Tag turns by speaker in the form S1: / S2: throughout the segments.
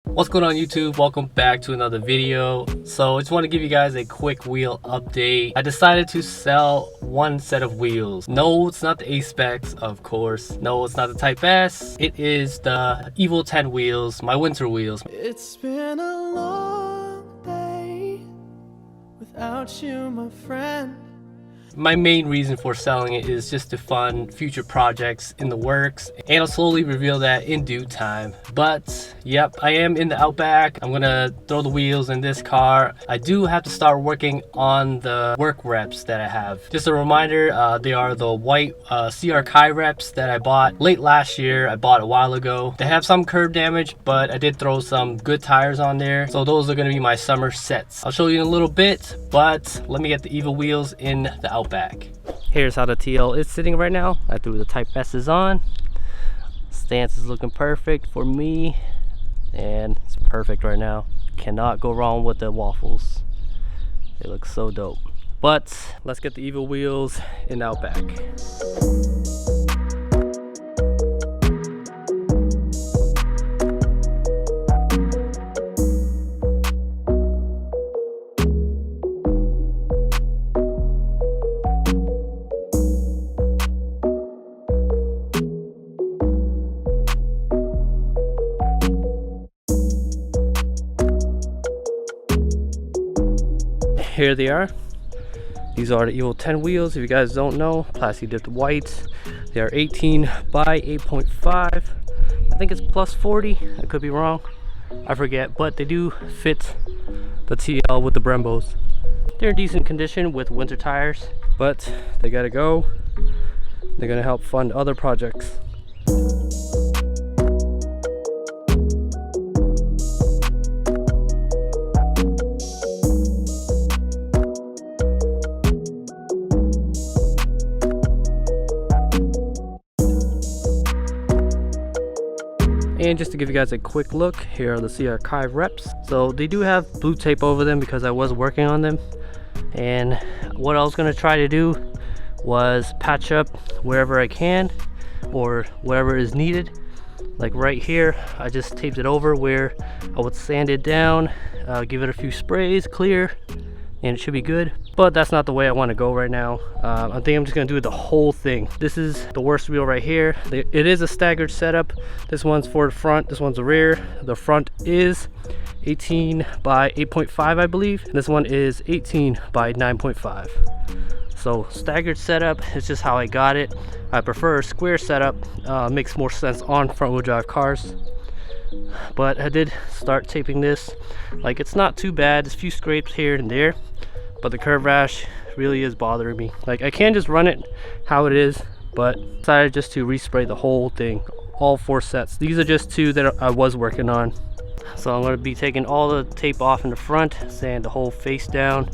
S1: What's going on YouTube? Welcome back to another video. So I just want to give you guys a quick wheel update. I decided to sell one set of wheels. No, it's not the a-specs, of course. No, it's not the Type S. It is the Evo 10 wheels, my winter wheels.
S2: It's been a long day without you, my friend.
S1: My main reason for selling it is just to fund future projects in the works, and I'll slowly reveal that in due time. But yep, I am in the Outback. I'm gonna throw the wheels in this car. I do have to start working on the work reps that I have. Just a reminder, they are the white CR Kai reps that I bought late last year. I bought a while ago. They have some curb damage, but I did throw some good tires on there, so those are gonna be my summer sets. I'll show you in a little bit, but let me get the Evo wheels in the Outback. Here's how the TL is sitting right now. I threw the Type S's on. Stance is looking perfect for me, and it's perfect right now. Cannot go wrong with the waffles. They look so dope. But let's get the Evo wheels in Outback. Here they are. These are the Evo 10 wheels. If you guys don't know, plastic dipped white. They are 18 by 8.5. I think it's plus 40. I could be wrong. I forget, but they do fit the TL with the Brembos. They're in decent condition with winter tires, but they gotta go. They're gonna help fund other projects. And just to give you guys a quick look, here are the CR Kai reps. So they do have blue tape over them because I was working on them. And what I was going to try to do was patch up wherever I can or wherever is needed. Like right here, I just taped it over where I would sand it down, give it a few sprays, clear, and it should be good. But that's not the way I want to go right now. I think I'm just gonna do the whole thing. This is the worst wheel right here. It is a staggered setup. This one's for the front, this one's the rear. The front is 18 by 8.5, I believe. And this one is 18 by 9.5. So staggered setup, it's just how I got it. I prefer a square setup, makes more sense on front wheel drive cars. But I did start taping this. Like, it's not too bad, there's a few scrapes here and there, but the curb rash really is bothering me. Like, I can just run it how it is, but decided just to respray the whole thing, all 4 sets. These are just 2 that I was working on. So I'm going to be taking all the tape off in the front, sand the whole face down.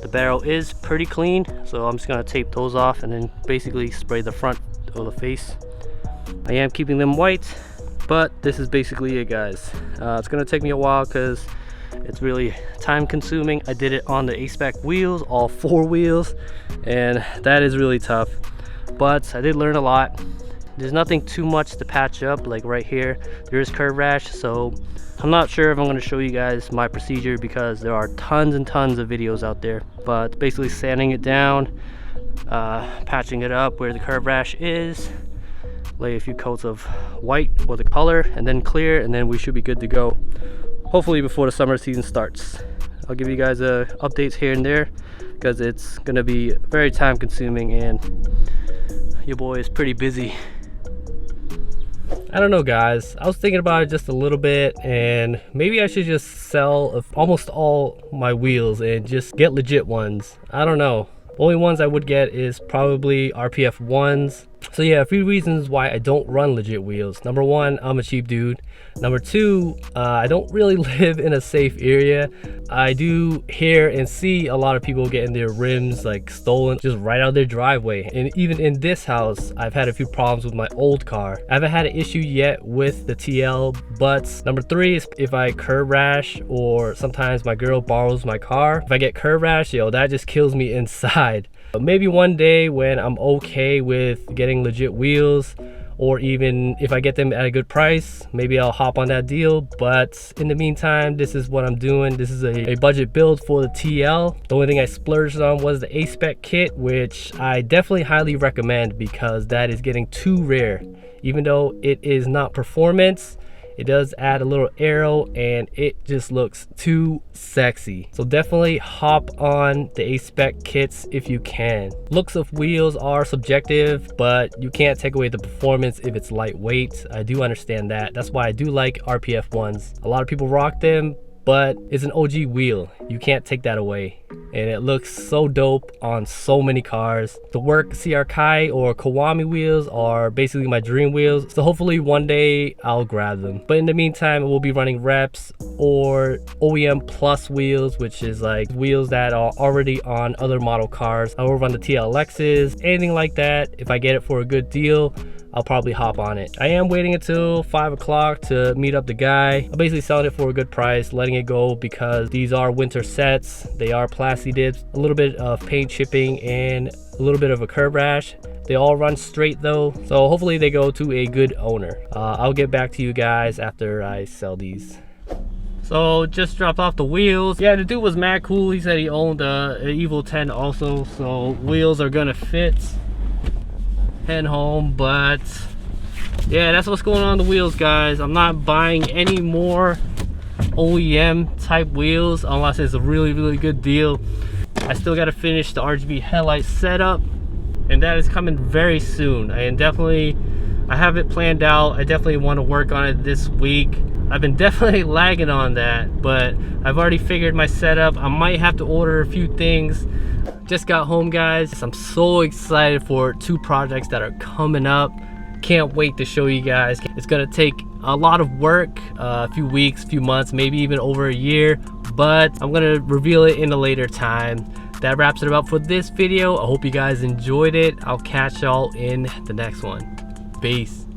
S1: The barrel is pretty clean, so I'm just going to tape those off and then basically spray the front of the face. I am keeping them white, but this is basically it, guys. It's going to take me a while because it's really time consuming. I did it on the a-spec wheels, all 4 wheels, and that is really tough. But I did learn a lot. There's nothing too much to patch up. Like right here, there is curb rash, so I'm not sure if I'm going to show you guys my procedure because there are tons and tons of videos out there. But basically sanding it down, patching it up where the curb rash is, lay a few coats of white or the color, and then clear, and then we should be good to go. Hopefully before the summer season starts. I'll give you guys updates here and there because it's gonna be very time consuming and your boy is pretty busy. I don't know, guys. I was thinking about it just a little bit, and maybe I should just sell almost all my wheels and just get legit ones. I don't know. The only ones I would get is probably RPF ones. So yeah, a few reasons why I don't run legit wheels. Number 1, I'm a cheap dude. Number 2, I don't really live in a safe area. I do hear and see a lot of people getting their rims like stolen just right out of their driveway. And even in this house, I've had a few problems with my old car. I haven't had an issue yet with the TL, but number 3 is if I curb rash, or sometimes my girl borrows my car. If I get curb rash, yo, that just kills me inside. But maybe one day when I'm okay with getting legit wheels, or even if I get them at a good price, maybe I'll hop on that deal. But in the meantime, this is what I'm doing. This is a budget build for the TL. The only thing I splurged on was the a-spec kit, which I definitely highly recommend because that is getting too rare. Even though it is not performance, it does add a little arrow and it just looks too sexy. So definitely hop on the a-spec kits if you can. Looks of wheels are subjective, but you can't take away the performance if it's lightweight. I do understand that. That's why I do like RPF ones. A lot of people rock them, but it's an OG wheel. You can't take that away. And it looks so dope on so many cars. The work CR Kai or Kiwami wheels are basically my dream wheels. So hopefully one day I'll grab them. But in the meantime, we'll be running reps or OEM plus wheels, which is like wheels that are already on other model cars. I will run the TLXs, anything like that. If I get it for a good deal, I'll probably hop on it. I am waiting until 5 o'clock to meet up the guy. I'm basically selling it for a good price, letting it go because these are winter sets. They are plasti dips, a little bit of paint chipping, and a little bit of a curb rash. They all run straight though, so hopefully they go to a good owner. I'll get back to you guys after I sell these. So just dropped off the wheels. Yeah, the dude was mad cool. He said he owned an Evo 10 also, so wheels are gonna fit. Head home, but yeah, that's what's going on the wheels, guys. I'm not buying any more OEM type wheels unless it's a really good deal. I still got to finish the RGB headlight setup, and that is coming very soon. And definitely I have it planned out. I definitely want to work on it this week. I've been definitely lagging on that, but I've already figured my setup. I might have to order a few things. Just got home, guys. I'm so excited for 2 projects that are coming up. Can't wait to show you guys. It's gonna take a lot of work, a few weeks, few months, maybe even over a year, but I'm gonna reveal it in a later time. That wraps it up for this video. I hope you guys enjoyed it. I'll catch y'all in the next one. Peace.